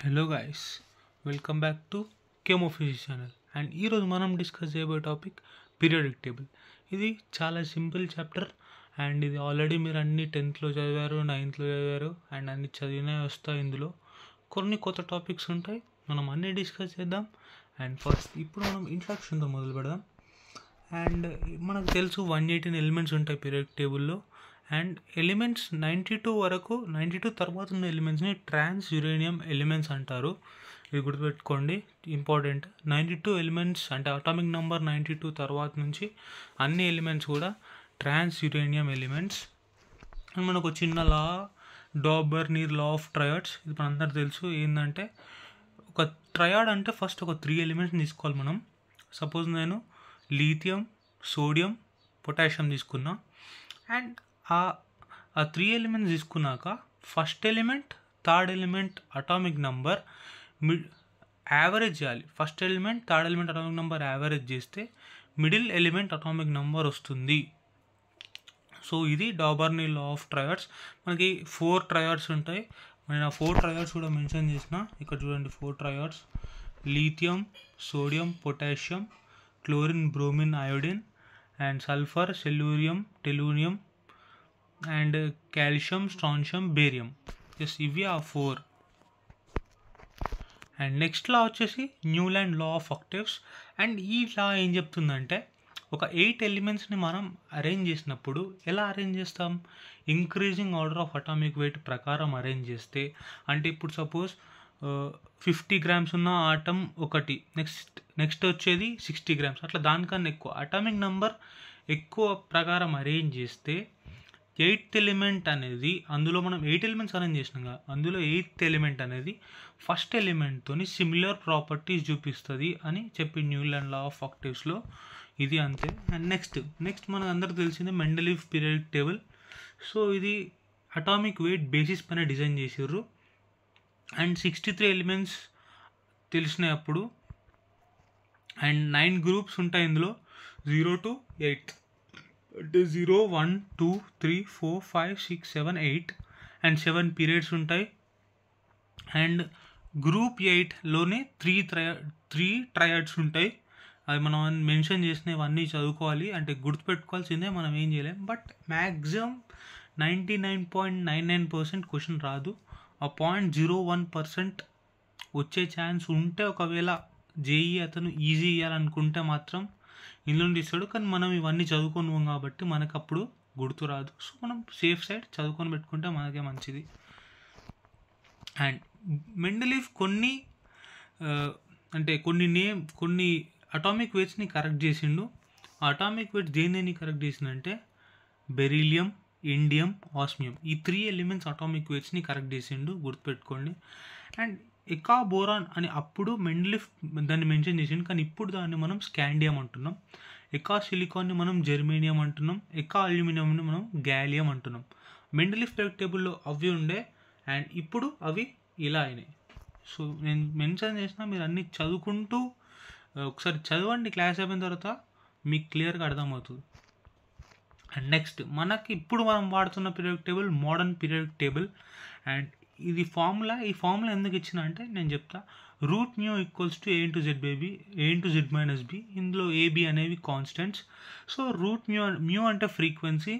Hello guys, welcome back to chemo physics channel. And ఈరోజు మనం discuss చేయబోయే topic periodic table. ఇది చాలా సింపుల్ చాప్టర్ అండ్ ఇది ఆల్రెడీ మీరు అన్ని 10th చదివారు, 9th చదివారు అండ్ అన్ని చదివినే వస్తాయి. ఇందులో కొన్ని కొత్త టాపిక్స్ ఉంటాయి, మనం అన్నీ డిస్కస్ చేద్దాం. అండ్ ఫస్ట్ ఇప్పుడు మనం ఇంట్రడక్షన్తో మొదలు పెడదాం. అండ్ మనకు తెలుసు 118 ఎలిమెంట్స్ ఉంటాయి పీరియాడిక్ టేబుల్లో. అండ్ ఎలిమెంట్స్ 92 వరకు, 92 తర్వాత ఉన్న ఎలిమెంట్స్ని ట్రాన్స్ యురేనియం ఎలిమెంట్స్ అంటారు. ఇది గుర్తుపెట్టుకోండి, ఇంపార్టెంట్. 92 ఎలిమెంట్స్ అంటే అటామిక్ నెంబర్ 92 తర్వాత నుంచి అన్ని ఎలిమెంట్స్ కూడా ట్రాన్స్ యురేనియం ఎలిమెంట్స్. అండ్ మనకు చిన్న లా, డాబర్నీర్ లా ఆఫ్ ట్రయాడ్స్, ఇది మనందరికీ తెలుసు. ఏంటంటే ఒక ట్రయాడ్ అంటే ఫస్ట్ ఒక 3 ఎలిమెంట్స్ని తీసుకోవాలి మనం. సపోజ్ నేను లీథియం, సోడియం, పొటాషియం తీసుకున్నా. అండ్ ఆ 3 ఎలిమెంట్స్ తీసుకున్నాక first element, third element atomic number average చేయాలి. First element, third element atomic number average చేస్తే మిడిల్ ఎలిమెంట్ అటామిక్ నెంబర్ వస్తుంది. సో ఇది డాబర్నీర్ లా ఆఫ్ ట్రయాడ్స్. మనకి 4 ట్రయాడ్స్ ఉంటాయి. నేను ఆ 4 ట్రయాడ్స్ కూడా మెన్షన్ చేసిన. ఇక్కడ చూడండి, 4 triads: lithium, sodium, potassium, chlorine, bromine, iodine and sulphur, selenium, tellurium and calcium, strontium, barium. Yes, ఇవి ఆ 4. అండ్ నెక్స్ట్ లా వచ్చేసి Newland law of octaves. And ఈ లా ఏం చెప్తుందంటే ఒక 8 ఎలిమెంట్స్ని మనం అరేంజ్ చేసినప్పుడు ఎలా అరేంజ్ చేస్తాం? Increasing order of atomic weight ప్రకారం అరేంజ్ చేస్తే. అంటే ఇప్పుడు సపోజ్ 50 grams ఉన్న ఆటమ్ ఒకటి, నెక్స్ట్ వచ్చేది 60 grams, అట్లా దానికన్నా ఎక్కువ అటామిక్ నెంబర్ ఎక్కువ ప్రకారం అరేంజ్ చేస్తే 8th ఎలిమెంట్ అనేది, అందులో మనం 8 ఎలిమెంట్స్ అరేంజ్ చేసినాం కదా, అందులో 8th ఎలిమెంట్ అనేది ఫస్ట్ ఎలిమెంట్తో సిమిలర్ ప్రాపర్టీస్ చూపిస్తుంది అని చెప్పి న్యూలాండ్ లా ఆఫ్ ఆక్టేవ్స్లో. ఇది అంతే. అండ్ నెక్స్ట్ మనకు అందరికి తెలిసిందే మెండలీవ్ పీరియాడిక్ టేబుల్. సో ఇది అటామిక్ వెయిట్ బేసిస్ పైన డిజైన్ చేసారు. అండ్ 63 ఎలిమెంట్స్ తెలిసినాయి అప్పుడు. అండ్ 9 గ్రూప్స్ ఉంటాయి ఇందులో, 0 to 8. అంటే 0, 1, 2, 3, 4, 5, 6, 7, 8 అండ్ 7 పీరియడ్స్ ఉంటాయి. అండ్ గ్రూప్ 8లోనే 3 ట్రయాడ్స్ ఉంటాయి. అది మనం మెన్షన్ చేసినవన్నీ చదువుకోవాలి, అంటే గుర్తుపెట్టుకోవాల్సిందే, మనం ఏం చేయలేం. బట్ మ్యాక్సిమం 99.99% క్వశ్చన్ రాదు. ఆ 0.01% వచ్చే ఛాన్స్ ఉంటే, ఒకవేళ జేఈ అతను ఈజీ ఇవ్వాలనుకుంటే మాత్రం ఇందులో ఇస్తాడు. కానీ మనం ఇవన్నీ చదువుకున్నాం కాబట్టి మనకు అప్పుడు గుర్తు రాదు. సో మనం సేఫ్ సైడ్ చదువుకొని పెట్టుకుంటే మనకే మంచిది. అండ్ మెండలీవ్ కొన్ని అటామిక్ వెయిట్స్ని కరెక్ట్ చేసిండు. ఆ అటామిక్ వెయిట్స్ దేని కరెక్ట్ చేసిందంటే బెరీలియం, ఇండియం, ఆస్మియం, ఈ 3 ఎలిమెంట్స్ అటామిక్ వెయిట్స్ని కరెక్ట్ చేసిండు, గుర్తుపెట్టుకోండి. అండ్ ఎకా బోరాన్ అని అప్పుడు మెండలీవ్ దాన్ని మెన్షన్ చేసిండు, కానీ ఇప్పుడు దాన్ని మనం స్కాండియం అంటున్నాం. ఎకా సిలికాన్ని మనం జెర్మేనియం అంటున్నాం. ఎకా అల్యూమినియంని మనం గ్యాలియం అంటున్నాం. మెండలీవ్ పీరియాడిక్ టేబుల్లో అవి ఉండే, అండ్ ఇప్పుడు అవి ఇలా అయినాయి. సో నేను మెన్షన్ చేసిన, మీరు అన్నీ చదువుకుంటూ ఒకసారి చదవండి, క్లాస్ అయిపోయిన తర్వాత మీకు క్లియర్గా అర్థమవుతుంది. అండ్ నెక్స్ట్ మనకి ఇప్పుడు మనం వాడుతున్న periodic table modern periodic table. And ఈ ఫార్ములా ఎందుకు ఇచ్చిన అంటే నేను చెప్తా. Route mu equals to A into Z baby, A into Z minus B. ఇందులో AB అనేవి కాన్స్టెంట్స్. సో రూట్ మ్యూ అంటే ఫ్రీక్వెన్సీ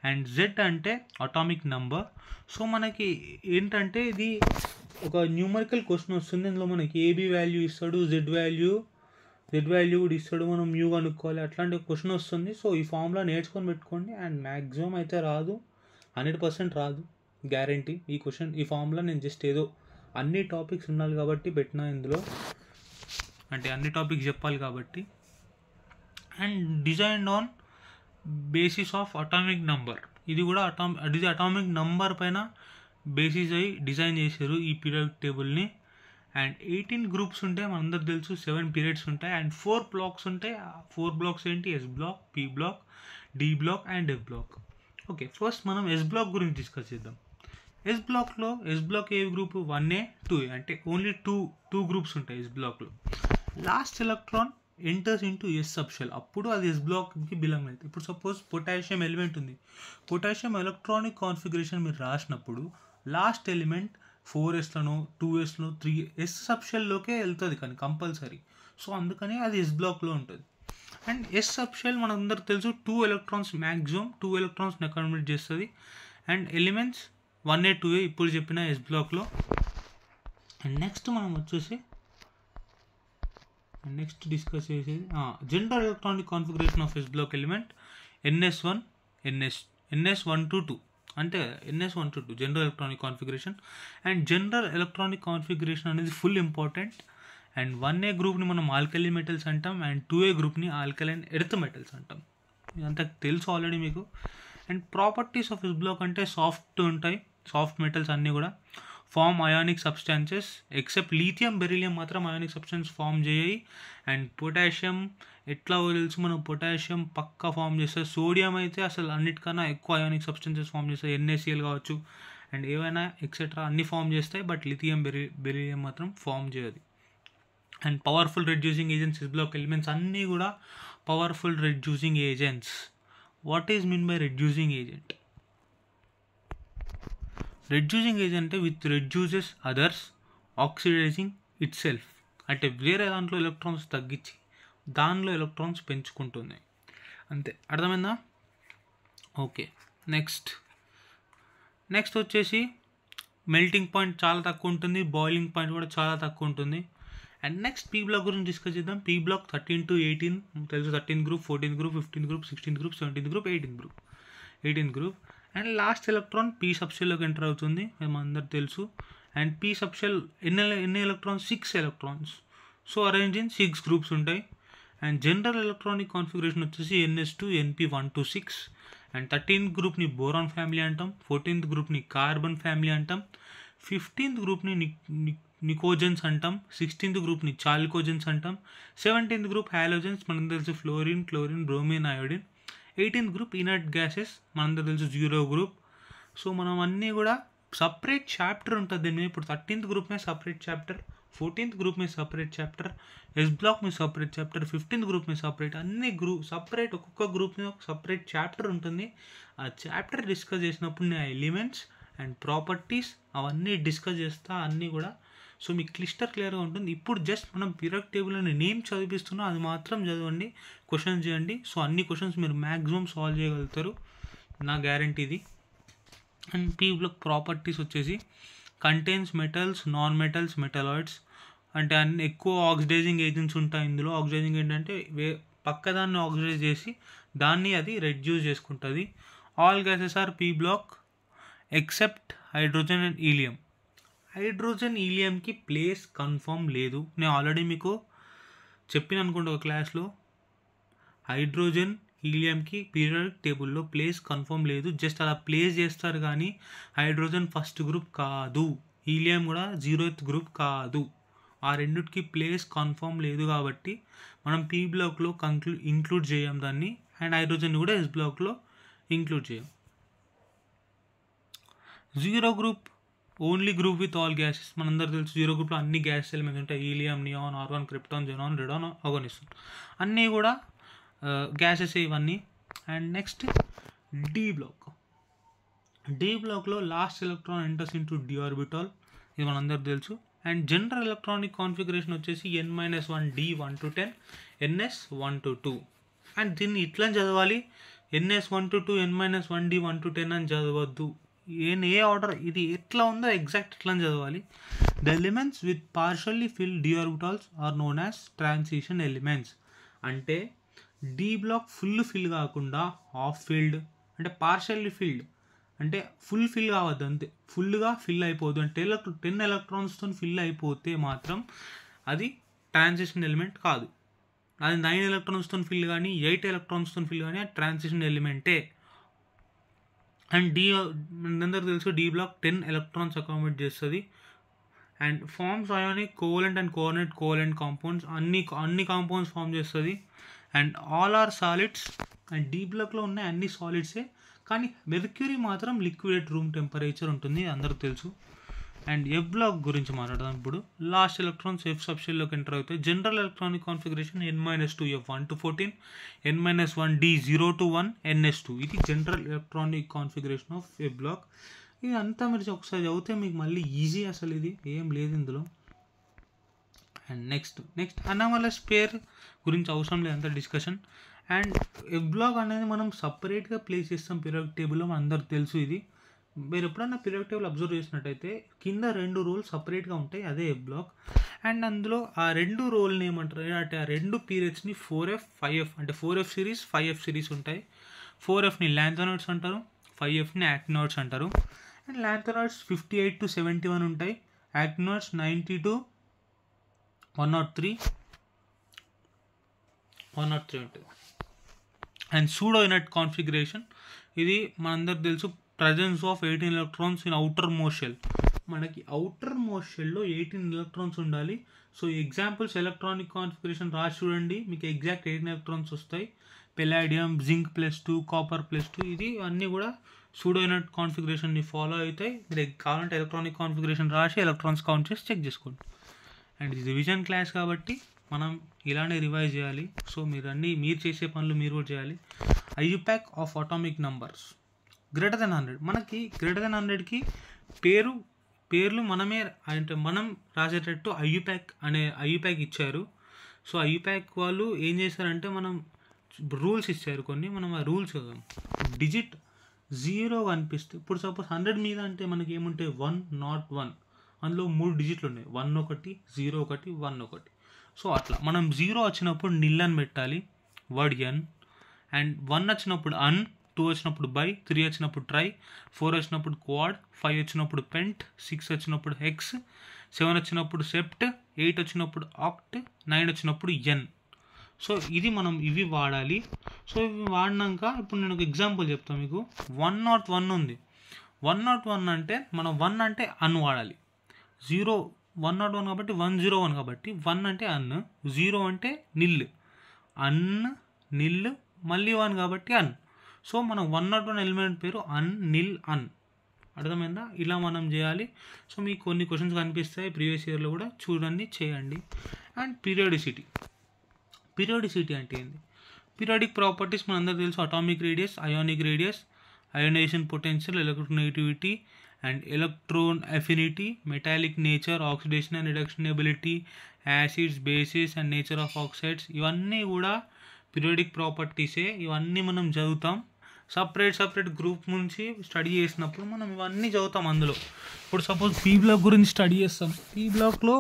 అండ్ Z అంటే అటామిక్ నంబర్. సో మనకి ఏంటంటే ఇది ఒక న్యూమరికల్ క్వశ్చన్ వస్తుంది. ఇందులో మనకి AB వాల్యూ ఇస్తాడు, Z వాల్యూ కూడా ఇస్తాడు, మనం మ్యూ కనుక్కోవాలి, అట్లాంటి క్వశ్చన్ వస్తుంది. సో ఈ ఫార్ములా నేర్చుకొని పెట్టుకోండి. అండ్ మ్యాక్సిమం అయితే రాదు, 100% రాదు, గ్యారంటీ. ఈ ఫార్ములా నేను జస్ట్ ఏదో అన్ని టాపిక్స్ ఉండాలి కాబట్టి పెట్టినా ఇందులో, అంటే అన్ని టాపిక్స్ చెప్పాలి కాబట్టి. And designed on basis of atomic number. ఇది కూడా అటామిక్ నంబర్ పైన బేసిస్ అయ్యి డిజైన్ చేశారు ఈ పీరియాడిక్ టేబుల్ని. అండ్ 18 గ్రూప్స్ ఉంటాయి, మనందరికి తెలుసు. 7 పీరియడ్స్ ఉంటాయి అండ్ 4 బ్లాక్స్ ఉంటాయి. 4 బ్లాక్స్ ఏంటి? S block, P block, D block and F block. Okay, first మనం ఎస్ బ్లాక్ గురించి డిస్కస్ చేద్దాం. ఎస్ బ్లాక్ ఏ గ్రూప్? 1A 2A, అంటే ఓన్లీ టూ గ్రూప్స్ ఉంటాయి ఎస్ బ్లాక్లో. Last electron enters into S సబ్షెల్, అప్పుడు అది ఎస్ బ్లాక్కి బిలాంగ్ అవుతుంది. ఇప్పుడు సపోజ్ పొటాషియం ఎలిమెంట్ ఉంది. పొటాషియం ఎలక్ట్రానిక్ కాన్ఫిగరేషన్ మీరు రాసినప్పుడు లాస్ట్ ఎలిమెంట్ 4sలోనో 2sలో 3s సబ్షెల్లోకే వెళ్తుంది కానీ కంపల్సరీ. సో అందుకని అది ఎస్ బ్లాక్లో ఉంటుంది. అండ్ ఎస్ సబ్షెల్ మనందరికి తెలుసు 2 ఎలక్ట్రాన్స్ మ్యాక్సిమం 2 ఎలక్ట్రాన్స్ని అకామిడేట్ చేస్తుంది. అండ్ ఎలిమెంట్స్ 1a 2a ఇప్పుడు చెప్పిన ఎస్ బ్లాక్లో. అండ్ నెక్స్ట్ మనం వచ్చేసి నెక్స్ట్ డిస్కస్ చేసేది general electronic configuration of S block element NS1 NS1 to 2 అంటే NS1 to 2 general electronic configuration. And general electronic configuration అనేది full important. And 1a గ్రూప్ని మనం ఆల్కలీ మెటల్స్ అంటాం, అండ్ 2a గ్రూప్ని alkaline earth metals అంటాం. ఇదంతా తెలుసు ఆల్రెడీ మీకు. And properties of S block అంటే సాఫ్ట్ ఉంటాయి, సాఫ్ట్ మెటల్స్ అన్నీ కూడా form ionic substances except lithium beryllium మాత్రం అయానిక్ సబ్స్టాన్స్ ఫామ్ చేయాయి. అండ్ పొటాషియం ఎట్లా తెలుసు మనం, పొటాషియం పక్కా ఫామ్ చేస్తుంది. సోడియం అయితే అసలు అన్నిటికన్నా ఎక్కువ అయానిక్ సబ్స్టెన్సెస్ ఫామ్ చేస్తాయి, NaCl కావచ్చు అండ్ ఏవైనా ఎక్సెట్రా అన్ని ఫామ్ చేస్తాయి. బట్ లిథియం బెరిలియం మాత్రం ఫామ్ చేయదు. And powerful reducing agents S block elements అన్నీ కూడా powerful reducing agents. What is mean by reducing agent? Reducing agent అంటే with reduces others oxidising itself, అంటే వేరే దాంట్లో ఎలక్ట్రాన్స్ తగ్గించి దానిలో ఎలక్ట్రాన్స్ పెంచుకుంటుంది. అంతే, అర్థమైందా? ఓకే, నెక్స్ట్ వచ్చేసి మెల్టింగ్ పాయింట్ చాలా తక్కువ ఉంటుంది, బాయిలింగ్ పాయింట్ కూడా చాలా తక్కువ ఉంటుంది. అండ్ నెక్స్ట్ పీ బ్లాక్ గురించి డిస్కస్ చేద్దాం. పీ బ్లాక్ 13 to 18 తెలుసు, 13th group, 14th group, 15th group, 16th group, 17th group, 18th group. And last electron P సబ్షెల్లోకి ఎంటర్ అవుతుంది, మనందరికి తెలుసు. అండ్ పీ సబ్షెల్ ఎన్ని electrons? 6 electrons. So arrange in 6 groups ఉంటాయి. And general electronic configuration వచ్చేసి NS2 NP1 to 6. And 13th గ్రూప్ని boron family అంటాం, 14th గ్రూప్ని కార్బన్ ఫ్యామిలీ అంటాం, 15th గ్రూప్ని నికోజన్స్ అంటాం, 16th గ్రూప్ని చాల్కోజన్స్ అంటాం, 17th గ్రూప్ హాలోజన్స్ మనం తెలుసు, fluorine, chlorine, bromine, iodine. 18th group inert gases మనందరూ తెలుసు, 0 గ్రూప్. సో మనం అన్నీ కూడా సపరేట్ చాప్టర్ ఉంటుంది దీని మీద. ఇప్పుడు 13th గ్రూప్ మీద సపరేట్ చాప్టర్, 14th గ్రూప్ మీద సపరేట్ చాప్టర్, ఎస్ బ్లాక్ మీద సపరేట్ చాప్టర్, 15th గ్రూప్ మీద సపరేట్, అన్ని సపరేట్ ఒక్కొక్క గ్రూప్ మీద ఒక సపరేట్ చాప్టర్ ఉంటుంది. ఆ చాప్టర్ డిస్కస్ చేసినప్పుడు నేను ఎలిమెంట్స్ అండ్ ప్రాపర్టీస్ అవన్నీ డిస్కస్ చేస్తా అన్నీ కూడా. సో మీకు క్లియర్గా ఉంటుంది. ఇప్పుడు జస్ట్ మనం పీరియాడిక్ టేబుల్ అని నేమ్ చదివిస్తున్నా, అది మాత్రం చదవండి, క్వశ్చన్స్ చేయండి. సో అన్ని క్వశ్చన్స్ మీరు మ్యాక్సిమం సాల్వ్ చేయగలుగుతారు, నా గ్యారంటీ ఇది. అండ్ పీ బ్లాక్ ప్రాపర్టీస్ వచ్చేసి contains metals, non metals, metalloids, అంటే అన్ని ఎక్కువ ఆక్సిడైజింగ్ ఏజెంట్స్ ఉంటాయి ఇందులో. ఆక్సిడైజింగ్ ఏంటంటే పక్కదాన్ని ఆక్సిడైజ్ చేసి దాన్ని అది రెడ్యూస్ చేసుకుంటుంది. All gases are P block except hydrogen and helium. Hydrogen హీలియంకి ప్లేస్ కన్ఫర్మ్ లేదు, నేను ఆల్రెడీ మీకు చెప్పిన అనుకుంటా ఒక క్లాస్లో. హైడ్రోజన్ హీలియంకి పీరియాడిక్ టేబుల్లో ప్లేస్ కన్ఫర్మ్ లేదు, జస్ట్ అలా ప్లేస్ చేస్తారు కానీ హైడ్రోజన్ ఫస్ట్ గ్రూప్ కాదు, హీలియం కూడా 0th గ్రూప్ కాదు. ఆ రెండిటికి ప్లేస్ కన్ఫర్మ్ లేదు కాబట్టి మనం పీ బ్లాక్లో ఇంక్లూడ్ చేయం దాన్ని. అండ్ హైడ్రోజన్ కూడా ఎస్ బ్లాక్లో ఇంక్లూడ్ చేయం. 0 group only group with all gases మనందరూ తెలుసు. 0 గ్రూప్లో అన్ని గ్యాసెస్ ఎలిమెంట్స్ ఉంటాయి, helium, neon, argon, krypton, xenon, radon, organism, అన్నీ కూడా గ్యాసెస్ ఇవన్నీ. అండ్ నెక్స్ట్ డి బ్లాక్లో last electron enters into D orbital, ఇది మనందరికి తెలుసు. అండ్ జనరల్ ఎలక్ట్రానిక్ కాన్ఫిగరేషన్ వచ్చేసి N-1 D 1 to 10, NS 1 to 2. And దీన్ని ఇట్లా చదవాలి, NS 1 to 2, N-1 D 1 to 10 అని చదవద్దు. ఏ ఆర్డర్ ఇది ఎట్లా ఉందో ఎగ్జాక్ట్ ఎట్లా చదవాలి. The elements with partially filled D orbitals are known as transition elements. అంటే డి బ్లాక్ ఫిల్ కాకుండా హాఫ్ ఫిల్డ్, అంటే పార్షల్లీ ఫిల్డ్ అంటే ఫుల్ ఫిల్ కావద్దు, అంతే ఫుల్గా ఫిల్ అయిపోద్దు. అంటే 10 ఎలక్ట్రాన్స్తో ఫిల్ అయిపోతే మాత్రం అది ట్రాన్సిషన్ ఎలిమెంట్ కాదు. అది 9 ఎలక్ట్రాన్స్తో ఫిల్ కానీ 8 ఎలక్ట్రాన్స్తో ఫిల్ కానీ అది ట్రాన్సిషన్ ఎలిమెంటే. అండ్ అందరికి తెలుసు డి బ్లాక్ 10 ఎలక్ట్రాన్స్ అకామిడేట్ చేస్తుంది. And forms ionic covalent and covalent compounds, అన్ని కాంపౌండ్స్ ఫామ్ చేస్తుంది. And all are solids. And D బ్లాక్లో ఉన్న అన్ని సాలిడ్సే, కానీ మెర్క్యూరీ మాత్రం లిక్విడ్ ఎట్ రూమ్ టెంపరేచర్ ఉంటుంది, అందరికి తెలుసు. అండ్ ఎఫ్ బ్లాక్ గురించి మాట్లాడదాం ఇప్పుడు. లాస్ట్ ఎలక్ట్రాన్స్ ఎఫ్ సబ్షెల్లోకి ఎంటర్ అవుతాయి. General electronic configuration N-2 F 1 to 14, N-1 D 0 to 1, NS2. ఇది general electronic configuration of F block. ఇది అంతా మీరు ఒకసారి చదివితే మీకు మళ్ళీ ఈజీ, అసలు ఇది ఏం లేదు ఇందులో. అండ్ నెక్స్ట్ అనామలస్ పేర్ గురించి అవసరం లేదు అంత డిస్కషన్. అండ్ ఎఫ్ బ్లాక్ అనేది మనం సపరేట్గా ప్లేస్ చేస్తాం పీరియాడిక్ టేబుల్లో, అందరికి తెలుసు ఇది. మీరు ఎప్పుడన్నా పీరియాడిక్ టేబుల్ అబ్జర్వ్ చేసినట్టయితే కింద 2 రోల్ సపరేట్గా ఉంటాయి, అదే ఎఫ్ బ్లాక్. అండ్ అందులో ఆ 2 రోల్ని ఏమంటారు అంటే ఆ 2 పీరియడ్స్ని 4F 5F అంటే 4F సిరీస్ 5F సిరీస్ ఉంటాయి. 4Fని లాంథోనాయిడ్స్ అంటారు, 5Fని యాక్టినాయిడ్స్ అంటారు. అండ్ లాంథోనాయిడ్స్ 58 to 71 ఉంటాయి, యాక్టినాయిడ్స్ 90 to 103 ఉంటుంది. అండ్ సూడో ఇనట్ కాన్ఫిగరేషన్, ఇది మనందరికి తెలుసు, presence of 18 electrons in outermost shell. మనకి అవుటర్ మోస్ట్ షెల్లో 18 ఎలక్ట్రాన్స్ ఉండాలి. సో ఎగ్జాంపుల్స్ ఎలక్ట్రానిక్ కాన్ఫిగరేషన్ రాసి చూడండి, మీకు ఎగ్జాక్ట్ 18 ఎలక్ట్రాన్స్ వస్తాయి. పెలాడియం, జింక్ +2, కాపర్ +2, ఇది అన్నీ కూడా సూడో ఇనట్ కాన్ఫిగరేషన్ని ఫాలో అవుతాయి. మీరు కావాలంటే ఎలక్ట్రానిక్ కాన్ఫిగరేషన్ రాసి ఎలక్ట్రాన్స్ కౌంట్ చేసి చెక్ చేసుకోండి. అండ్ ఇది రివిజన్ క్లాస్ కాబట్టి మనం ఇలానే రివైజ్ చేయాలి. సో మీరు చేసే పనులు మీరు కూడా చేయాలి. IUPAC of atomic numbers greater than 100. మనకి గ్రేటర్ దెన్ 100కి పేర్లు మనమే అంటే మనం రాసేటట్టు ఐయుపాక్ ఇచ్చారు. సో ఐయుపాక్ వాళ్ళు ఏం చేశారంటే మనం రూల్స్ ఇచ్చారు కొన్ని, మనం ఆ రూల్స్ చదువుతాం. డిజిట్ 0 కనిపిస్తే, ఇప్పుడు సపోజ్ 100 మీద అంటే మనకి ఏముంటాయి 101, అందులో 3 డిజిట్లు ఉన్నాయి, 1 ఒకటి 0 ఒకటి 1 ఒకటి. సో అట్లా మనం 0 వచ్చినప్పుడు నిల్ అని పెట్టాలి, వర్డ్ ఎన్. అండ్ 1 వచ్చినప్పుడు అన్, 2 వచ్చినప్పుడు బై, 3 వచ్చినప్పుడు ట్రై, 4 వచ్చినప్పుడు క్వాడ్, 5 వచ్చినప్పుడు పెంట్, 6 వచ్చినప్పుడు హెక్స్, 7 వచ్చినప్పుడు సెప్ట్, 8 వచ్చినప్పుడు ఆక్ట్, 9 వచ్చినప్పుడు ఎన్. సో ఇది మనం ఇవి వాడాలి. సో ఇవి వాడినాక ఇప్పుడు నేను ఒక ఎగ్జాంపుల్ చెప్తాను మీకు. 101 ఉంది, 101 అంటే మనం 1 అంటే అన్ వాడాలి, 101 కాబట్టి 101 కాబట్టి 1 అంటే అన్, 0 అంటే నిల్, అన్ నిల్ మళ్ళీ 1 కాబట్టి అన్. సో మనం 101 ఎలిమెంట్ పేరు అన్ నిల్ అన్. అర్థమైందా? ఇలా మనం చేయాలి. సో మీకు కొన్ని క్వశ్చన్స్ కనిపిస్తాయి ప్రీవియస్ ఇయర్లో కూడా, చూడండి చేయండి. అండ్ పీరియాడిసిటీ అంటే ఏంది? పీరియాడిక్ ప్రాపర్టీస్ మనందరికీ తెలుసు, atomic radius, ionic radius, ionisation potential, electronegativity and electron affinity, metallic nature, oxidation and reduction ability, acids, bases and nature of oxides, ఇవన్నీ కూడా పీరియాడిక్ ప్రాపర్టీసే. ఇవన్నీ మనం చదువుతాం సపరేట్ గ్రూప్ నుంచి స్టడీ చేసినప్పుడు మనం ఇవన్నీ చదువుతాం అందులో. ఇప్పుడు సపోజ్ పీ బ్లాక్ గురించి స్టడీ చేస్తాం, పీ బ్లాక్లో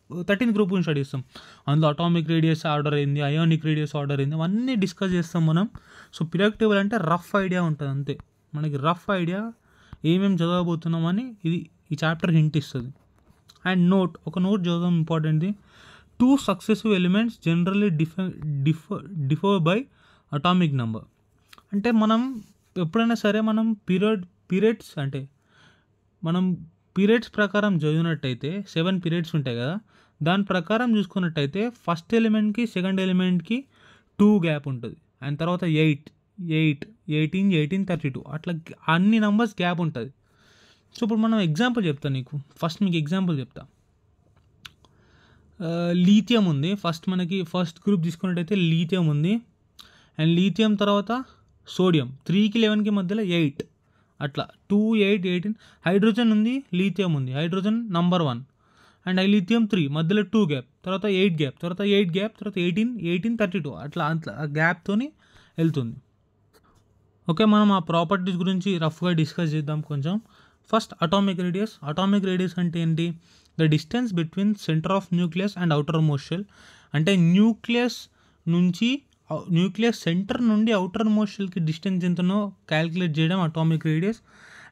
13 గ్రూప్ గురించి స్టడీ చేస్తాం, అందులో అటామిక్ రేడియస్ ఆర్డర్ ఏంది, అయానిక్ రేడియస్ ఆర్డర్ ఏంది, అవన్నీ డిస్కస్ చేస్తాం మనం. సో పీరియాడిక్ టేబుల్ అంటే రఫ్ ఐడియా ఉంటుంది అంతే, మనకి రఫ్ ఐడియా ఏమేమి చదవబోతున్నామని ఈ చాప్టర్ హింట్ ఇస్తుంది. అండ్ ఒక నోట్ చదవడం ఇంపార్టెంట్ది. 2 successive elements generally differ by atomic number. అంటే మనం ఎప్పుడైనా సరే మనం పీరియడ్స్ అంటే మనం పీరియడ్స్ ప్రకారం చదివినట్టయితే 7 పీరియడ్స్ ఉంటాయి కదా, దాని ప్రకారం చూసుకున్నట్టయితే ఫస్ట్ ఎలిమెంట్కి సెకండ్ ఎలిమెంట్కి 2 గ్యాప్ ఉంటుంది. అండ్ తర్వాత 8, 18, 18, 32 అట్లా అన్ని నంబర్స్ గ్యాప్ ఉంటుంది. సో ఇప్పుడు మనం ఎగ్జాంపుల్ చెప్తాను నీకు, ఫస్ట్ మీకు ఎగ్జాంపుల్ చెప్తా. లీథియం ఉంది, ఫస్ట్ గ్రూప్ తీసుకున్నట్టయితే లీథియం ఉంది. అండ్ లీథియం తర్వాత సోడియం, 3కి 11కి మధ్యలో 8, అట్లా 2, 8, 18. హైడ్రోజన్ ఉంది, లీథియం ఉంది, హైడ్రోజన్ నంబర్ 1. అండ్ లీథియం 3 మధ్యలో 2 గ్యాప్, తర్వాత 8 గ్యాప్, తర్వాత 8 గ్యాప్, తర్వాత 18, 18, 32 అట్లా ఆ గ్యాప్తోని వెళ్తుంది. ఓకే, మనం ఆ ప్రాపర్టీస్ గురించి రఫ్గా డిస్కస్ చేద్దాం కొంచెం. ఫస్ట్ అటామిక్ రేడియస్ అంటే ఏంటి? The distance between centre of nucleus and outermost shell. అంటే న్యూక్లియస్ సెంటర్ నుండి అవుటర్ మోస్ట్ షెల్కి డిస్టెన్స్ ఎంతనో క్యాలిక్యులేట్ చేయడం atomic radius.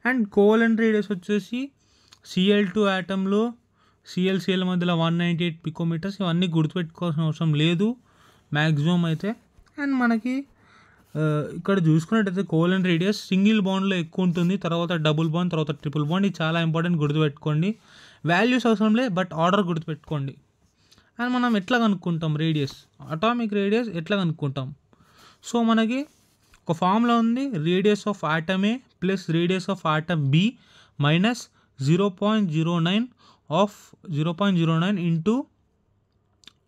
And covalent radius వచ్చేసి Cl2 యాటంలో Cl మధ్యలో 198 పికోమీటర్స్. ఇవన్నీ గుర్తుపెట్టుకోవాల్సిన అవసరం లేదు మ్యాక్సిమం అయితే. అండ్ మనకి ఇక్కడ చూసుకున్నట్టయితే కోవలెంట్ రేడియస్ సింగిల్ బాండ్లో ఎక్కువ ఉంటుంది, తర్వాత డబుల్ బాండ్, తర్వాత ట్రిపుల్ బాండ్. ఇది చాలా ఇంపార్టెంట్, గుర్తుపెట్టుకోండి. వాల్యూస్ అవసరం లేదు, బట్ ఆర్డర్ గుర్తుపెట్టుకోండి. అండ్ మనం ఎట్లా కనుక్కుంటాం అటామిక్ రేడియస్ ఎట్లా కనుక్కుంటాం? సో మనకి ఒక ఫార్ములా ఉంది, radius of atom A plus radius of atom B minus 0.09 into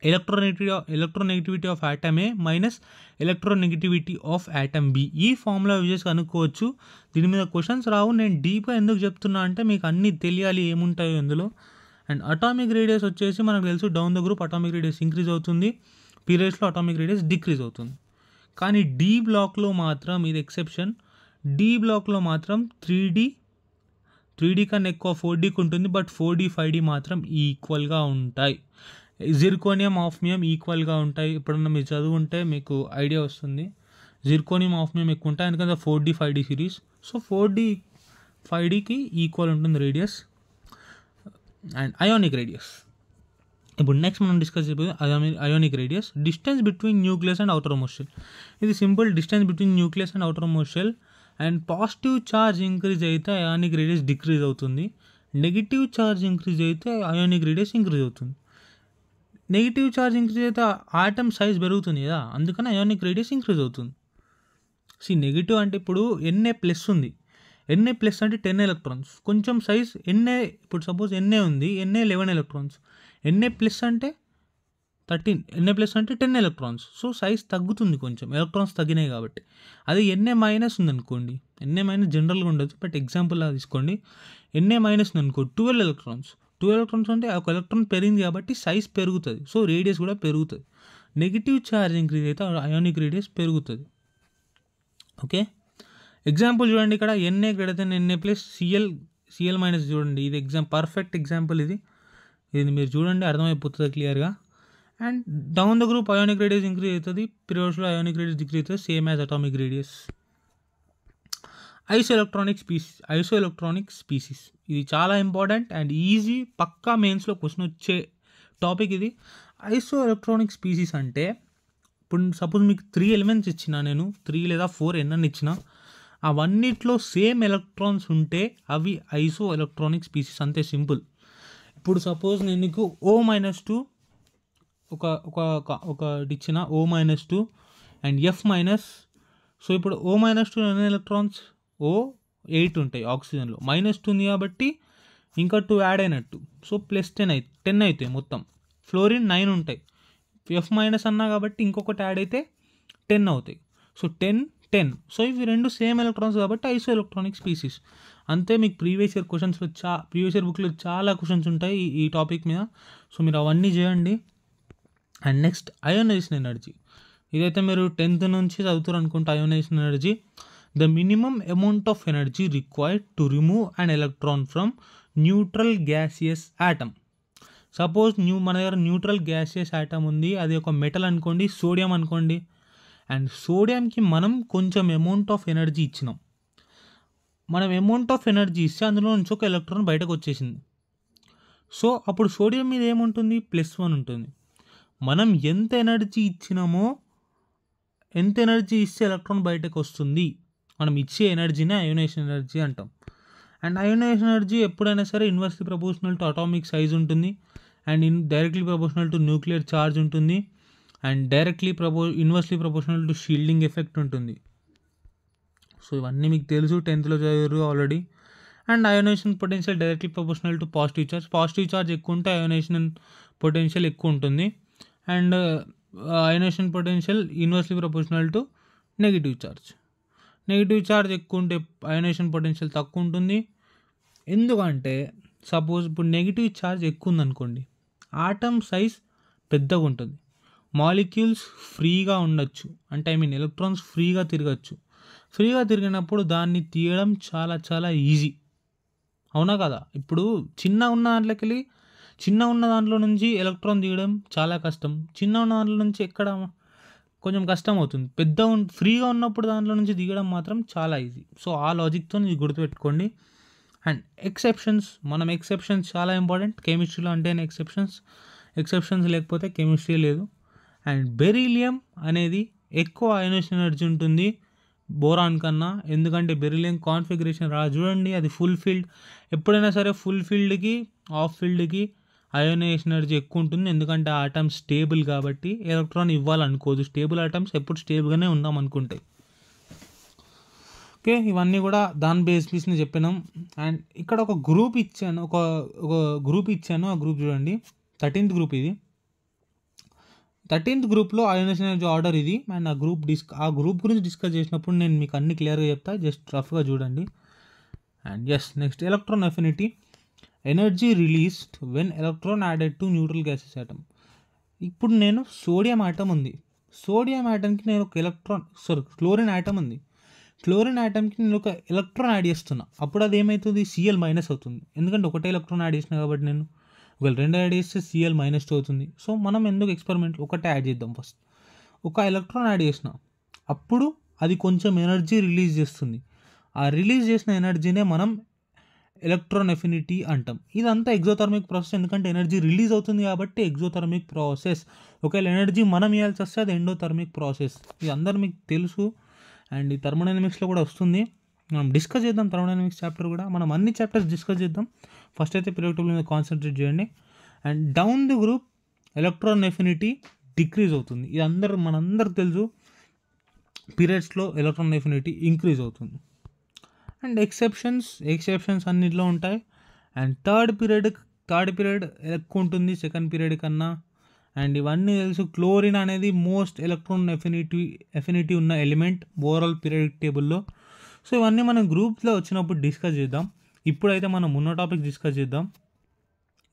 electronegativity of atom A minus electronegativity of atom B. ఈ ఫార్ములా యూజ్ చేసి కనుక్కోవచ్చు. దీని మీద క్వశ్చన్స్ రావు. నేను డీప్గా ఎందుకు చెప్తున్నా అంటే మీకు అన్నీ తెలియాలి ఏముంటాయో ఇందులో. అండ్ అటామిక్ రేడియస్ వచ్చేసి మనకు తెలుసు, down the group atomic radius increase అవుతుంది, పీరియడ్స్లో అటామిక్ రేడియస్ డిక్రీజ్ అవుతుంది. కానీ డి బ్లాక్లో మాత్రం ఇది ఎక్సెప్షన్. డి బ్లాక్లో మాత్రం 3D కన్నా ఎక్కువ 4Dకి ఉంటుంది, బట్ 4D 5D మాత్రం ఈక్వల్గా ఉంటాయి. జిర్కోనియం ఆఫ్నియం ఈక్వల్గా ఉంటాయి. ఎప్పుడన్నా మీరు చదువుంటే మీకు ఐడియా వస్తుంది. జిర్కోనియం ఆఫ్నియం ఎక్కువ ఉంటాయి ఎందుకంటే 4D 5D series. So 4D 5Dకి ఈక్వల్ ఉంటుంది రేడియస్. అండ్ అయోనిక్ రేడియస్, ఇప్పుడు నెక్స్ట్ మనం డిస్కస్ చేయబోయే ionic radius. Distance between nucleus and outermost shell. ఇది simple, distance between nucleus and outermost shell. And positive charge increase అయితే ionic radius decrease అవుతుంది, negative charge increase అయితే ionic radius increase అవుతుంది. Negative charge increase అయితే atom size పెరుగుతుంది కదా, అందుకని ionic radius increase అవుతుంది. నెగిటివ్ అంటే ఇప్పుడు Na ప్లస్ ఉంది, Na ప్లస్ అంటే 10 ఎలక్ట్రాన్స్, కొంచెం సైజ్ Na, ఇప్పుడు సపోజ్ Na ఉంది, Na 11 ఎలక్ట్రాన్స్, Na ప్లస్ అంటే 13, Na ప్లస్ అంటే 10 ఎలక్ట్రాన్స్. సో సైజ్ తగ్గుతుంది కొంచెం, ఎలక్ట్రాన్స్ తగ్గినాయి కాబట్టి. అది Na మైనస్ ఉందనుకోండి, Na మైనస్ జనరల్గా ఉండదు బట్ ఎగ్జాంపుల్ లాగా తీసుకోండి. Na మైనస్ ఉందనుకో 12 ఎలక్ట్రాన్స్, 12 ఎలక్ట్రాన్స్ అంటే ఒక ఎలక్ట్రాన్ పెరిగింది కాబట్టి సైజ్ పెరుగుతుంది, సో రేడియస్ కూడా పెరుగుతుంది. నెగిటివ్ ఛార్జ్ ఇంక్రీజ్ అయితే అయానిక్ రేడియస్ పెరుగుతుంది. ఓకే, ఎగ్జాంపుల్ చూడండి, ఇక్కడ Na greater than Na plus Cl minus చూడండి, ఇది పర్ఫెక్ట్ ఎగ్జాంపుల్. ఇది మీరు చూడండి అర్థమైపోతుంది క్లియర్గా. And down the group ionic radius increase అవుతుంది, పీరియడ్స్లో అయానిక్ రేడియస్ డిక్రీజ్ అవుతుంది, same as atomic radius. Isoelectronic species, ఇది చాలా ఇంపార్టెంట్ అండ్ ఈజీ, పక్కా మెయిన్స్లో క్వశ్చన్ వచ్చే టాపిక్ ఇది. ఐసోఎలక్ట్రానిక్ స్పీసీస్ అంటే ఇప్పుడు సపోజ్ మీకు 3 ఎలిమెంట్స్ ఇచ్చిన, నేను 3 లేదా 4 ఎన్నని ఇచ్చిన, అవన్నిట్లో సేమ్ ఎలక్ట్రాన్స్ ఉంటే అవి ఐసోఎలక్ట్రానిక్ స్పీసీస్, అంతే సింపుల్. ఇప్పుడు సపోజ్ నేను నీకు O-2 ఒకటి ఇచ్చిన, O-2 అండ్ F-. సో ఇప్పుడు O-2 ఎన్ని ఎలక్ట్రాన్స్, O8 ఉంటాయి ఆక్సిజన్లో, -2 ఉంది కాబట్టి ఇంకా 2 యాడ్ అయినట్టు, సో +10 అవుతాయి మొత్తం. ఫ్లోరిన్ 9 ఉంటాయి, F- అన్నా కాబట్టి ఇంకొకటి యాడ్ అయితే 10 అవుతాయి, సో 10. సో ఇవి రెండు సేమ్ ఎలక్ట్రాన్స్ కాబట్టి ఐసో ఎలక్ట్రానిక్ స్పీసీస్, అంతే. మీకు ప్రీవియస్ ఇయర్ బుక్లో చాలా క్వశ్చన్స్ ఉంటాయి ఈ టాపిక్ మీద, సో మీరు అవన్నీ చేయండి. అండ్ నెక్స్ట్ అయోనైజేషన్ ఎనర్జీ, ఇదైతే మీరు 10th నుంచి చదువుతారు అనుకుంటే. Ionisation energy, the minimum amount of energy required to remove an electron from neutral gaseous atom. Suppose మన దగ్గర న్యూట్రల్ గ్యాసియస్ ఆటమ్ ఉంది, అది ఒక మెటల్ అనుకోండి, సోడియం అనుకోండి. అండ్ సోడియంకి మనం కొంచెం అమౌంట్ ఆఫ్ ఎనర్జీ ఇచ్చినాం, మనం అమౌంట్ ఆఫ్ ఎనర్జీ ఇస్తే అందులో నుంచి ఒక ఎలక్ట్రాన్ బయటకు వచ్చేసింది. సో అప్పుడు సోడియం మీద ఏముంటుంది, +1 ఉంటుంది. మనం ఎంత ఎనర్జీ ఇచ్చినామో, ఎంత ఎనర్జీ ఇస్తే ఎలక్ట్రాన్ బయటకు వస్తుంది, మనం ఇచ్చే ఎనర్జీనే అయోనైజేషన్ ఎనర్జీ అంటాం. అండ్ అయోనైజేషన్ ఎనర్జీ ఎప్పుడైనా సరే inversely proportional to atomic size ఉంటుంది, and directly proportional to nuclear charge ఉంటుంది, and inversely proportional to shielding effect ఉంటుంది. సో ఇవన్నీ మీకు తెలుసు, 10th చదివారు already. And ionization potential directly proportional to positive charge ఎక్కువ ఉంటే అయోనైజేషన్ పొటెన్షియల్ ఎక్కువ ఉంటుంది. And ionization potential inversely proportional to negative charge ఎక్కువ ఉంటే అయోనైజేషన్ పొటెన్షియల్ తక్కువ ఉంటుంది. ఎందుకంటే సపోజ్ ఇప్పుడు నెగిటివ్ ఛార్జ్ ఎక్కువ ఉందనుకోండి, ఆటమ్ సైజ్ పెద్దగా ఉంటుంది, మాలిక్యూల్స్ ఫ్రీగా ఉండొచ్చు, అంటే ఎలక్ట్రాన్స్ ఫ్రీగా తిరిగినప్పుడు దాన్ని తీయడం చాలా చాలా ఈజీ, అవునా కదా. ఇప్పుడు చిన్న ఉన్న దాంట్లో నుంచి ఎలక్ట్రాన్ తీయడం చాలా కష్టం, చిన్న ఉన్న దాంట్లో నుంచి ఎక్కడ కొంచెం కష్టం అవుతుంది. ఫ్రీగా ఉన్నప్పుడు దాంట్లో నుంచి దిగడం మాత్రం చాలా ఈజీ. సో ఆ లాజిక్తో ఇది గుర్తుపెట్టుకోండి. అండ్ ఎక్సెప్షన్స్ చాలా ఇంపార్టెంట్ కెమిస్ట్రీలో, అంటే ఎక్సెప్షన్స్ లేకపోతే కెమిస్ట్రీ లేదు. అండ్ బెరీలియం అనేది ఎక్కువ అయోనైజేషన్ ఎనర్జీ ఉంటుంది బోరాన్ కన్నా, ఎందుకంటే బెరీలియం కాన్ఫిగరేషన్ చూడండి, అది ఫుల్ ఫీల్డ్. ఎప్పుడైనా సరే ఫుల్ ఫీల్డ్కి ఆఫ్ ఫీల్డ్కి అయోనైజేషన్ ఎనర్జీ ఎక్కువ ఉంటుంది, ఎందుకంటే ఆ ఆటమ్స్ స్టేబుల్ కాబట్టి ఎలక్ట్రాన్ ఇవ్వాలనుకోదు. స్టేబుల్ ఆటమ్స్ ఎప్పుడు స్టేబుల్గానే ఉందాం అనుకుంటాయి. ఓకే, ఇవన్నీ కూడా దాని బేస్ని చెప్పినాం. అండ్ ఇక్కడ ఒక గ్రూప్ ఇచ్చాను, ఆ గ్రూప్ చూడండి, 13th గ్రూప్ ఇది. 13th గ్రూప్లో అయోనైజేషన్ ఎనర్జీ ఆర్డర్ ఇది. అండ్ ఆ గ్రూప్ గురించి డిస్కస్ చేసినప్పుడు నేను మీకు అన్ని క్లియర్గా చెప్తా, జస్ట్ రఫ్గా చూడండి. And next electron affinity, energy released when electron added to neutral gases atom. ఇప్పుడు నేను సోడియం ఆటమ్ ఉంది, సోడియం ఆటమ్కి నేను ఒక క్లోరిన్ ఆటమ్ ఉంది, క్లోరిన్ ఆటమ్కి నేను ఒక ఎలక్ట్రాన్ యాడ్ చేస్తున్నా. అప్పుడు అది ఏమవుతుంది, Cl- అవుతుంది. ఎందుకంటే ఒకటే ఎలక్ట్రాన్ యాడ్ చేసిన కాబట్టి నేను ఒకవేళ 2 యాడ్ చేస్తే Cl- అవుతుంది. సో మనం ఎందుకు ఎక్స్పెరిమెంట్లో ఒకటే యాడ్ చేద్దాం. ఫస్ట్ ఒక ఎలక్ట్రాన్ యాడ్ చేసిన, అప్పుడు అది కొంచెం ఎనర్జీ రిలీజ్ చేస్తుంది. ఆ రిలీజ్ చేసిన ఎనర్జీనే మనం ఎలక్ట్రాన్ ఎఫినిటీ అంటాం. ఇదంతా ఎగ్జోథర్మిక్ ప్రాసెస్, ఎందుకంటే ఎనర్జీ రిలీజ్ అవుతుంది కాబట్టి ఎగ్జోథర్మిక్ ప్రాసెస్. ఒకవేళ ఎనర్జీ మనం ఇవ్వాల్సి వస్తే అది ఎండోథర్మిక్ ప్రాసెస్. ఇది అందరూ మీకు తెలుసు. అండ్ ఈ థర్మోడైనమిక్స్లో కూడా వస్తుంది, మనం డిస్కస్ చేద్దాం. థర్మోడైనమిక్స్ చాప్టర్ కూడా మనం అన్ని చాప్టర్స్ డిస్కస్ చేద్దాం. ఫస్ట్ అయితే పీరియాడిక్ టేబుల్ మీద కాన్సన్ట్రేట్ చేయండి. And down the group electron affinity decrease అవుతుంది. ఇది మనందరికి తెలుసు, పీరియడ్స్లో ఎలక్ట్రాన్ ఎఫినిటీ ఇంక్రీజ్ అవుతుంది. అండ్ ఎక్సెప్షన్స్ అన్నిట్లో ఉంటాయి. అండ్ థర్డ్ పీరియడ్ ఎక్కువ ఉంటుంది సెకండ్ పీరియడ్ కన్నా. అండ్ ఇవన్నీ తెలుసు. క్లోరిన్ అనేది మోస్ట్ ఎలక్ట్రాన్ ఎఫినిటీ ఉన్న ఎలిమెంట్ ఓవరాల్ పీరియాడిక్ టేబుల్లో. సో ఇవన్నీ మనం గ్రూప్లో వచ్చినప్పుడు డిస్కస్ చేద్దాం. ఇప్పుడైతే మనం ఉన్న టాపిక్ డిస్కస్ చేద్దాం.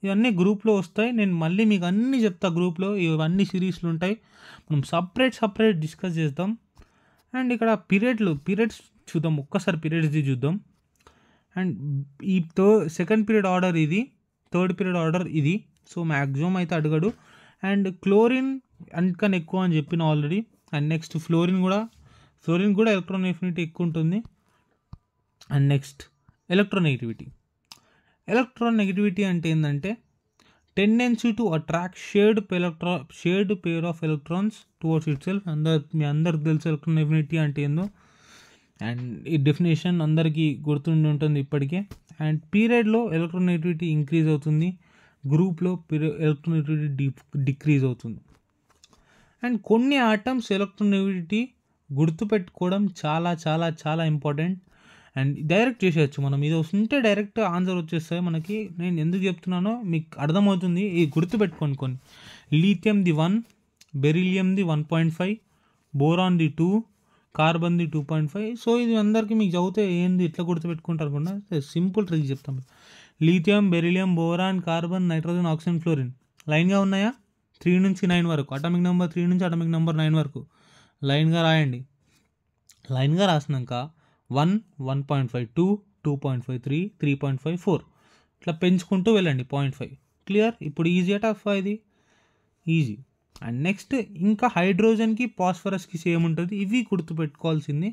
ఇవన్నీ గ్రూప్లో వస్తాయి, నేను మళ్ళీ మీకు అన్నీ చెప్తా. గ్రూప్లో ఇవన్నీ సిరీస్లు ఉంటాయి, మనం సపరేట్ డిస్కస్ చేద్దాం. అండ్ ఇక్కడ పీరియడ్స్ చూద్దాం. ఒక్కసారి పీరియడ్స్ది చూద్దాం. అండ్ ఈ సెకండ్ పీరియడ్ ఆర్డర్ ఇది, థర్డ్ పీరియడ్ ఆర్డర్ ఇది. సో మ్యాక్సిమం అయితే అడగడు. అండ్ క్లోరిన్ అంతకన్నా ఎక్కువ అని చెప్పిన ఆల్రెడీ. అండ్ నెక్స్ట్ ఫ్లోరిన్ కూడా ఎలక్ట్రాన్ ఎఫినిటీ ఎక్కువ ఉంటుంది. అండ్ నెక్స్ట్ ఎలక్ట్రోనెగటివిటీ అంటే ఏంటంటే tendency to attract shared pair of electrons towards itself. మీ అందరికి తెలుసు ఎలక్ట్రాన్ ఎఫినిటీ అంటే ఏందో. అండ్ ఈ డెఫినేషన్ అందరికీ గుర్తుండి ఉంటుంది ఇప్పటికే. అండ్ పీరియడ్లో ఎలక్ట్రోనెగటివిటీ ఇంక్రీజ్ అవుతుంది, గ్రూప్లో ఎలక్ట్రోనెగటివిటీ డిక్రీజ్ అవుతుంది. అండ్ కొన్ని ఆటమ్స్ ఎలక్ట్రోనెగటివిటీ గుర్తుపెట్టుకోవడం చాలా చాలా చాలా ఇంపార్టెంట్. అండ్ డైరెక్ట్ చేసేయచ్చు మనం, ఇది వస్తుంటే డైరెక్ట్ ఆన్సర్ వచ్చేస్తాయి మనకి. నేను ఎందుకు చెప్తున్నానో మీకు అర్థమవుతుంది, ఇది గుర్తుపెట్టుకోండి. కొన్ని లీథియంది 1, బెరిలియంది 1.5, బోరాన్ది 2, కార్బన్ది 2.5. సో ఇది అందరికీ మీకు చదివితే ఏంది ఎట్లా గుర్తుపెట్టుకుంటారు కూడా, సింపుల్ ట్రిక్ చెప్తాం. Lithium, beryllium, boron, carbon, nitrogen, oxygen, fluorine లైన్గా ఉన్నాయా, 3 నుంచి 9 వరకు, అటామిక్ నెంబర్ 3 నుంచి అటామిక్ నెంబర్ 9 వరకు లైన్గా రాయండి. లైన్గా రాసినాక 1, 1.5, 2, 2.5, 3, 3.5, 4 ఇట్లా పెంచుకుంటూ వెళ్ళండి 0.5. క్లియర్? ఇప్పుడు ఈజీ టఫ్, ఇది ఈజీ. అండ్ నెక్స్ట్ ఇంకా హైడ్రోజన్కి ఫాస్ఫరస్కి సేమ్ ఉంటుంది. ఇవి గుర్తుపెట్టుకోవాల్సింది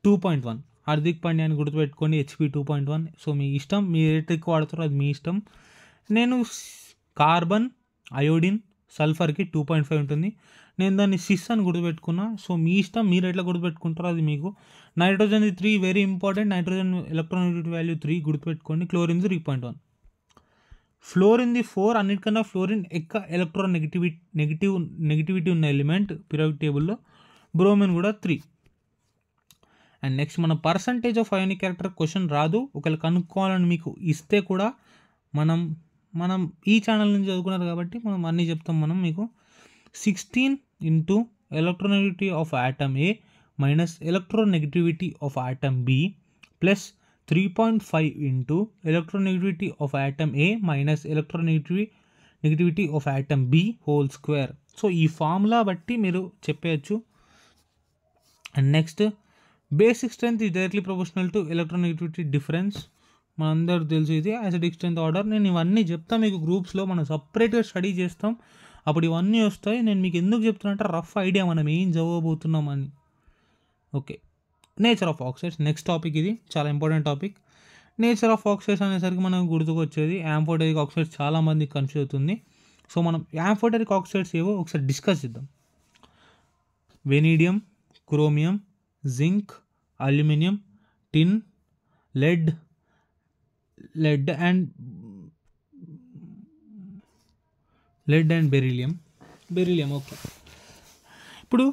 2.1. హార్దిక్ పాండ్యాని గుర్తుపెట్టుకోండి, HP 2.1. సో మీ ఇష్టం, మీరు ఏ ట్రిక్ వాడతారో అది మీ ఇష్టం. నేను కార్బన్, అయోడిన్, సల్ఫర్కి 2.5 ఉంటుంది, నేను దాన్ని సిస్ అని గుర్తుపెట్టుకున్నా. సో మీ ఇష్టం, మీరు ఎట్లా గుర్తుపెట్టుకుంటారో అది మీకు. నైట్రోజన్ది 3 very important, nitrogen electronegativity value 3 గుర్తుపెట్టుకోండి. క్లోరిన్ 3.1, ఫ్లోరిన్ది 4. అన్నిటికన్నా ఫ్లోరిన్ ఎక్కువ ఎలక్ట్రాన్ నెగిటివిటీ ఉన్న ఎలిమెంట్ పీరియాడిక్ టేబుల్లో. బ్రోమిన్ కూడా 3. అండ్ నెక్స్ట్ మన percentage of ionic character question రాదు, ఒకవేళ కనుక్కోవాలని మీకు ఇస్తే కూడా మనం ఈ ఛానల్ నుంచి చదువుకున్నారు కాబట్టి మనం అన్నీ చెప్తాం. మనం మీకు 16 into electronegativity of atom A minus electronegativity of atom B plus 3.5 into electronegativity of atom A minus electronegativity of atom B whole square. So ఈ ఫార్ములా బట్టి మీరు చెప్పేయచ్చు. And next basic strength is directly proportional to electronegativity difference. మనందరూ తెలుసు ఇది acidic strength order. నేను ఇవన్నీ చెప్తాను మీకు గ్రూప్స్లో, మనం సపరేట్గా స్టడీ చేస్తాం, అప్పుడు ఇవన్నీ వస్తాయి. నేను మీకు ఎందుకు చెప్తున్నా అంటే రఫ్ ఐడియా మనం ఏం చదవబోతున్నామని. Okay, nature of oxides next topic. ఇది చాలా important topic. Nature of oxides అనేసరికి మనకు గుర్తుకొచ్చేది యాంఫోటెరిక్ ఆక్సైడ్స్. చాలామంది కన్ఫ్యూజ్ అవుతుంది. సో మనం యాంఫోటెరిక్ ఆక్సైడ్స్ ఏవో ఒకసారి డిస్కస్ చేద్దాం. Vanadium, chromium, zinc, aluminium, tin, lead and beryllium. Okay, ఇప్పుడు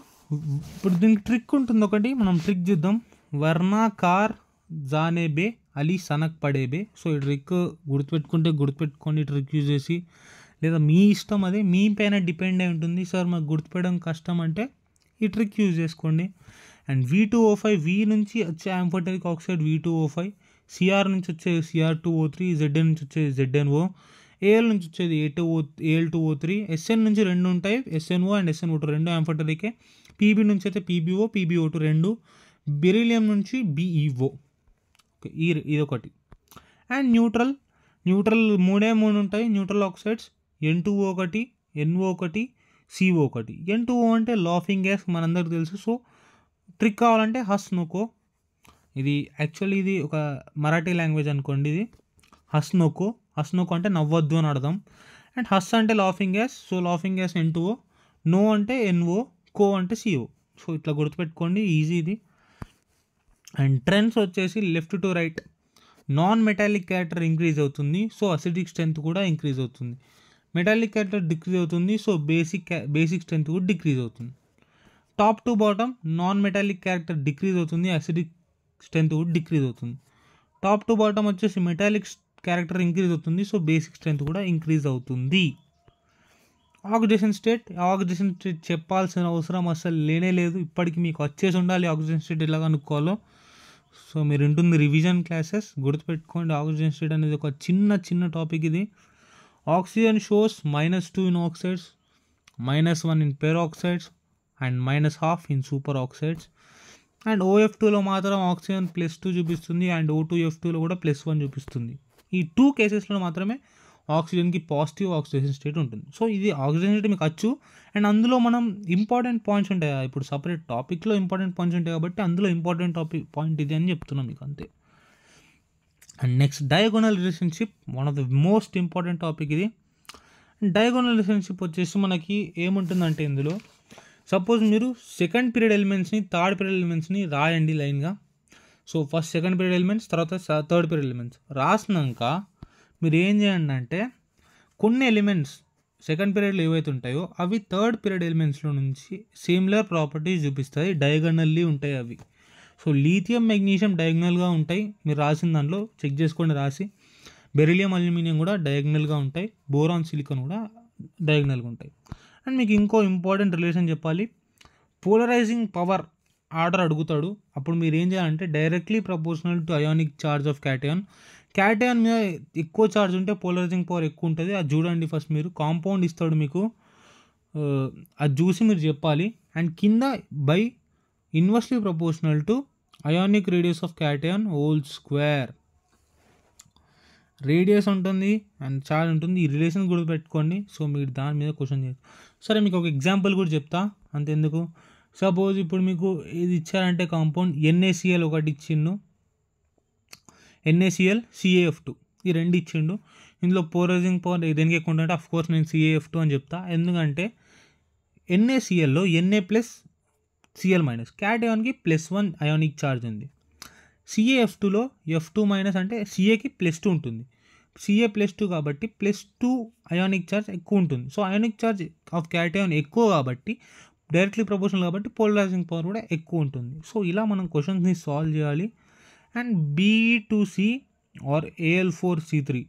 దీనికి ట్రిక్ ఉంటుంది ఒకటి, మనం ట్రిక్ చూద్దాం. వర్ణాకార్ జానేబే అలీ సనక్ పడేబే. సో ఈ ట్రిక్ గుర్తుపెట్టుకోండి, ట్రిక్ యూజ్ చేసి లేదా మీ ఇష్టం, అది మీ పైన డిపెండ్ అయి ఉంటుంది. సార్ మాకు గుర్తుపెట్టడం కష్టం అంటే ఈ ట్రిక్ యూజ్ చేసుకోండి. అండ్ V2O5 వి నుంచి వచ్చే యాంఫోటెరిక్ ఆక్సైడ్ V2O5, సిఆర్ నుంచి వచ్చే Cr2O3, Zn నుంచి వచ్చే ZnO, ఏఎల్ నుంచి వచ్చేది Al2O3, ఎస్ఎన్ నుంచి రెండు ఉంటాయి, SnO అండ్ SnO2 రెండు యాంఫోటెరికే. పీబీ నుంచి అయితే PbO, PbO2 రెండు. బెరీలియం నుంచి BeO. ఓకే, ఇదొకటి. అండ్ న్యూట్రల్ మూడు ఉంటాయి న్యూట్రల్ ఆక్సైడ్స్, N2O ఒకటి, NO ఒకటి, CO ఒకటి. N2O అంటే లాఫింగ్ గ్యాస్ మనందరికి తెలుసు. సో ట్రిక్ కావాలంటే హస్ నోకో, ఇది యాక్చువల్లీ ఇది ఒక మరాఠీ లాంగ్వేజ్ అనుకోండి. ఇది హస్ నోకో అంటే నవ్వద్దు అని అర్థం. అండ్ హస్ అంటే laughing gas, so laughing gas N2O, no అంటే NO, కో అంటే CO. సో ఇట్లా గుర్తుపెట్టుకోండి, ఈజీ ఇది. అండ్ ట్రెండ్స్ వచ్చేసి left to right. Non metallic character increase అవుతుంది, సో అసిడిక్ స్ట్రెంత్ కూడా ఇంక్రీజ్ అవుతుంది. మెటాలిక్ క్యారెక్టర్ డిక్రీజ్ అవుతుంది, సో బేసిక్ స్ట్రెంత్ కూడా డిక్రీజ్ అవుతుంది. Top to bottom non metallic character decrease అవుతుంది, అసిడిక్ స్ట్రెంత్ కూడా డిక్రీజ్ అవుతుంది. టాప్ టు బాటమ్ వచ్చేసి మెటాలిక్ క్యారెక్టర్ ఇంక్రీజ్ అవుతుంది, సో బేసిక్ స్ట్రెంత్ కూడా ఇంక్రీజ్ అవుతుంది. ఆక్సిడేషన్ స్టేట్ చెప్పాల్సిన అవసరం అసలు లేనే లేదు, ఇప్పటికి మీకు వచ్చేసి ఉండాలి ఆక్సిజన్ స్టేట్ ఎలా కనుక్కోవాలో. సో మీరు ఉంటుంది రివిజన్ క్లాసెస్, గుర్తుపెట్టుకోండి. ఆక్సిజన్ స్టేట్ అనేది ఒక చిన్న టాపిక్ ఇది. Oxygen shows -2 in oxides, -1 in peroxides and -1/2 in super oxides. And OF2లో మాత్రం ఆక్సిజన్ +2 చూపిస్తుంది, అండ్ O2F2లో కూడా +1 చూపిస్తుంది. ఈ 2 కేసెస్లో మాత్రమే ఆక్సిజన్కి పాజిటివ్ ఆక్సిడేషన్ స్టేట్ ఉంటుంది. సో ఇది ఆక్సిజన్ స్టేట్ మీకు వచ్చు. అండ్ అందులో మనం ఇంపార్టెంట్ పాయింట్స్ ఉంటాయి, ఇప్పుడు సపరేట్ టాపిక్లో ఇంపార్టెంట్ పాయింట్స్ ఉంటాయి కాబట్టి అందులో ఇంపార్టెంట్ పాయింట్ ఇది అని చెప్తున్నాం మీకు, అంతే. And next diagonal relationship, one of the most important topic ఇది. డయాగోనల్ రిలేషన్షిప్ వచ్చేసి మనకి ఏముంటుందంటే, ఇందులో సపోజ్ మీరు సెకండ్ పీరియడ్ ఎలిమెంట్స్ని, థర్డ్ పీరియడ్ ఎలిమెంట్స్ని రాయండి లైన్గా. So first second period elements, తర్వాత థర్డ్ పీరియడ్ ఎలిమెంట్స్ రాసినాక మీరు ఏం చేయండి అంటే, కొన్ని ఎలిమెంట్స్ సెకండ్ పీరియడ్లో ఏవైతే ఉంటాయో అవి థర్డ్ పీరియడ్ ఎలిమెంట్స్లో నుంచి సిమిలర్ ప్రాపర్టీస్ చూపిస్తాయి, డయాగోనల్లీ ఉంటాయి అవి. సో లీథియం మెగ్నీషియం డయాగోనల్గా ఉంటాయి, మీరు రాసిన దాంట్లో చెక్ చేసుకోండి రాసి. బెరిలియం అల్యూమినియం కూడా డయాగోనల్గా ఉంటాయి, బోరాన్ సిలికాన్ కూడా డయాగోనల్గా ఉంటాయి. అండ్ మీకు ఇంకో ఇంపార్టెంట్ రిలేషన్ చెప్పాలి, పోలరైజింగ్ పవర్ ఆర్డర్ అడుగుతాడు. అప్పుడు మీరు ఏం చేయాలంటే directly proportional to ionic charge of cation. Cation మీద ఎక్కువ ఛార్జ్ ఉంటే పోలరైజింగ్ పవర్ ఎక్కువ ఉంటుంది, అది చూడండి ఫస్ట్. మీరు కాంపౌండ్ ఇస్తాడు మీకు, అది చూసి మీరు చెప్పాలి. అండ్ కింద by inversely proportional to ionic radius of cation whole square. Radius ఉంటుంది అండ్ ఛార్జ్ ఉంటుంది, ఈ రిలేషన్ కూడా పెట్టుకోండి. సో మీరు దాని మీద క్వశ్చన్ చేయండి. సరే మీకు ఒక ఎగ్జాంపుల్ కూడా చెప్తా, అంతెందుకు. సపోజ్ ఇప్పుడు మీకు ఇది ఇచ్చారంటే కాంపౌండ్ NaCl ఒకటి ఇచ్చిండు, NaCl CaF2 ఈ రెండు ఇచ్చిండు. ఇందులో పోలరైజింగ్ పవర్ దేనికి ఎక్కువ ఉంటుందంటే అఫ్కోర్స్ నేను CaF2 అని చెప్తా. ఎందుకంటే NaClలో Na+Cl- క్యాటయాన్కి +1 అయానిక్ ఛార్జ్ ఉంది. CaF2లో F2- అంటే Caకి +2 ఉంటుంది, Ca+2 కాబట్టి +2 అయానిక్ ఛార్జ్ ఎక్కువ ఉంటుంది. So ionic charge of cation ఎక్కువ కాబట్టి డైరెక్ట్లీ ప్రపోర్షనల్ కాబట్టి పోలరైజింగ్ పవర్ కూడా ఎక్కువ ఉంటుంది. సో ఇలా మనం క్వశ్చన్స్ని సాల్వ్ చేయాలి. And Be2C or Al4C3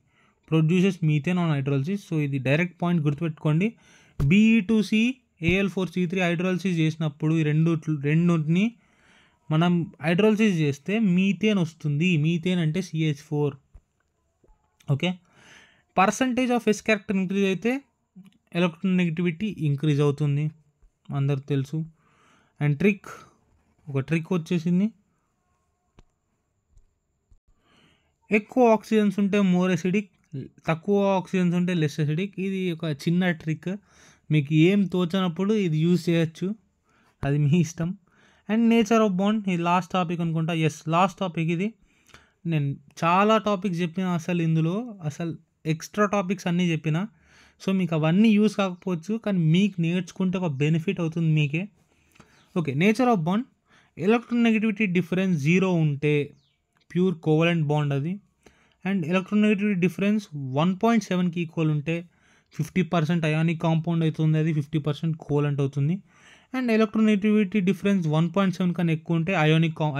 produces methane on hydrolysis. So ఇది డైరెక్ట్ పాయింట్ గుర్తుపెట్టుకోండి. Be2C Al4C3 హైడ్రాలసిస్ చేసినప్పుడు ఈ రెండుని మనం హైడ్రాలసిస్ చేస్తే మీథేన్ వస్తుంది. మీథేన్ అంటే CH4. Okay, percentage of S character increase అయితే ఎలక్ట్రోనెగటివిటీ ఇంక్రీజ్ అవుతుంది, అందరికి తెలుసు. అండ్ ఒక ట్రిక్ వచ్చేసింది, ఎక్కువ ఆక్సిజన్స్ ఉంటే మోర్ ఎసిడిక్, తక్కువ ఆక్సిజన్స్ ఉంటే లెస్ ఎసిడిక్. ఇది ఒక చిన్న ట్రిక్, మీకు ఏం తోచినప్పుడు ఇది యూజ్ చేయొచ్చు, అది మీ ఇష్టం. అండ్ నేచర్ ఆఫ్ బాండ్, ఇది లాస్ట్ టాపిక్ అనుకుంటా. లాస్ట్ టాపిక్ ఇది. నేను చాలా టాపిక్స్ చెప్పిన, ఇందులో ఎక్స్ట్రా టాపిక్స్ అన్నీ చెప్పిన. సో మీకు అవన్నీ యూజ్ కాకపోవచ్చు, కానీ మీకు నేర్చుకుంటే ఒక బెనిఫిట్ అవుతుంది మీకే. Okay, nature of bond, electronegativity difference 0 ఉంటే ప్యూర్ కోవలెంట్ బాండ్ అది. అండ్ ఎలక్ట్రోనెగటివిటీ డిఫరెన్స్ 1.7కి ఈక్వల్ ఉంటే 50% అయానిక్ కాంపౌండ్ అవుతుంది, అది 50% కోవలెంట్ అవుతుంది. అండ్ ఎలక్ట్రోనెగటివిటీ డిఫరెన్స్ 1.7 కన్నా ఎక్కువ ఉంటే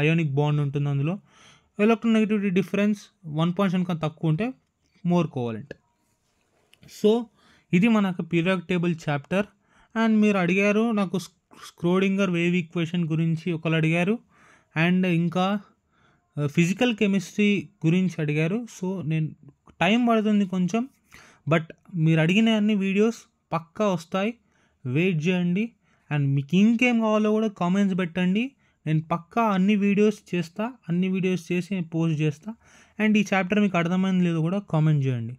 అయానిక్ బాండ్ ఉంటుంది అందులో. ఎలక్ట్రోనెగటివిటీ డిఫరెన్స్ 1.7 కన్నా తక్కువ ఉంటే మోర్ కోవలెంట్. సో ఇది మనకు పీరియాడిక్ టేబుల్ చాప్టర్. అండ్ మీరు అడిగారు నాకు స్క్రోడింగర్ వేవ్ ఈక్వేషన్ గురించి ఒకరు అడిగారు, అండ్ ఇంకా ఫిజికల్ కెమిస్ట్రీ గురించి అడిగారు. సో నేను టైం పడుతుంది కొంచెం, బట్ మీరు అడిగిన అన్ని వీడియోస్ పక్కా వస్తాయి, వెయిట్ చేయండి. అండ్ మీకు ఇంకేం కావాలో కూడా కామెంట్స్ పెట్టండి, నేను పక్కా అన్ని వీడియోస్ చేసి పోస్ట్ చేస్తా. అండ్ ఈ చాప్టర్ మీకు అర్థమైంది లేదో కూడా కామెంట్ చేయండి.